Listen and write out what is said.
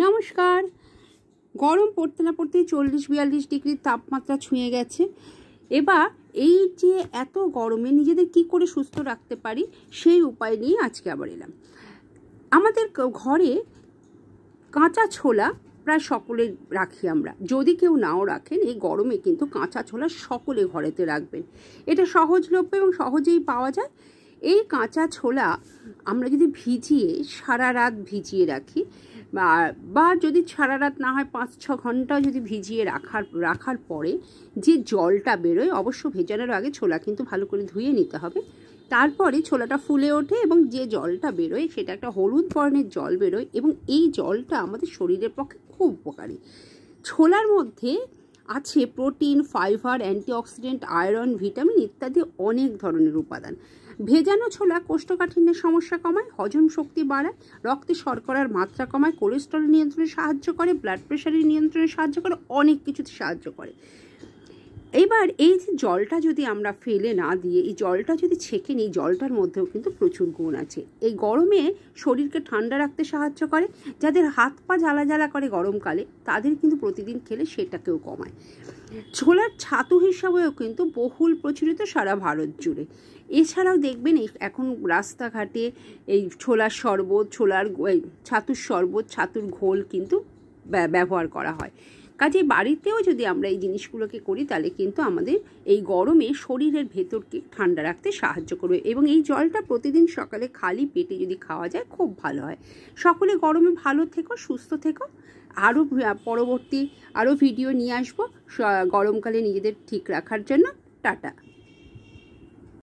নমস্কার। গরম পড়তে না পড়তেই 40-42 ডিগ্রি তাপমাত্রা ছুঁয়ে গেছে। এবার এই যে এত গরমে নিজেদের কি করে সুস্থ রাখতে পারি সেই উপায় নিয়ে আজকে আবার এলাম। আমাদের ঘরে কাঁচা ছোলা প্রায় সকলে রাখি আমরা। যদি কেউ নাও রাখেন, এই গরমে কিন্তু কাঁচা ছোলা সকলে ঘরেতে রাখবেন। এটা সহজলভ্য এবং সহজেই পাওয়া যায়। এই কাঁচা ছোলা আমরা যদি ভিজিয়ে সারা রাত ভিজিয়ে রাখি, বা যদি সারা রাত না হয় 5-6 ঘন্টা যদি ভিজিয়ে রাখার পরে যে জলটা বেরোয়, অবশ্য ভেজানোর আগে ছোলা কিন্তু ভালো করে ধুয়ে নিতে হবে। তারপরে ছোলাটা ফুলে ওঠে এবং যে জলটা বেরোয় সেটা একটা হলুদ বর্ণের জল বেরোয় এবং এই জলটা আমাদের শরীরের পক্ষে খুব উপকারী। ছোলার মধ্যে আছে protein, fibre, antioxidant, iron, vitamin ইত্যাদি অনেক ধরনের উপাদান। ভেজানো ছোলা কোষ্ঠকাঠিন্যের সমস্যা কমায়, হজম শক্তি বাড়ায়, রক্তে শর্করার মাত্রা কমায়, কোলেস্টেরল নিয়ন্ত্রণে সাহায্য করে, ব্লাড প্রেশারের নিয়ন্ত্রণে সাহায্য করে, অনেক কিছুতে সাহায্য করে। এবার এই যে জলটা যদি আমরা ফেলে না দিয়ে এই জলটা যদি ছেঁকে নিই, জলটার মধ্যেও কিন্তু প্রচুর গুণ আছে। এই গরমে শরীরকে ঠান্ডা রাখতে সাহায্য করে। যাদের হাত পা জ্বালা জ্বালা করে গরমকালে, তাদের কিন্তু প্রতিদিন খেলে সেটাকেও কমায়। ছোলার ছাতু হিসাবেও কিন্তু বহুল প্রচলিত সারা ভারত জুড়ে। এছাড়াও দেখবেন এখন রাস্তাঘাটে এই ছোলার শরবত, ছাতুর শরবত, ছাতুর ঘোল কিন্তু ব্যবহার করা হয়। কাজে বাড়িতেও যদি আমরা এই জিনিসগুলোকে করি, তাহলে কিন্তু আমাদের এই গরমে শরীরের ভেতরকে ঠান্ডা রাখতে সাহায্য করবে এবং এই জলটা প্রতিদিন সকালে খালি পেটে যদি খাওয়া যায় খুব ভালো হয়। সকলে গরমে ভালো থেকো, সুস্থ থেকো। পরবর্তী ভিডিও নিয়ে আসবো গরমকালে নিজেদের ঠিক রাখার জন্য। টাটা।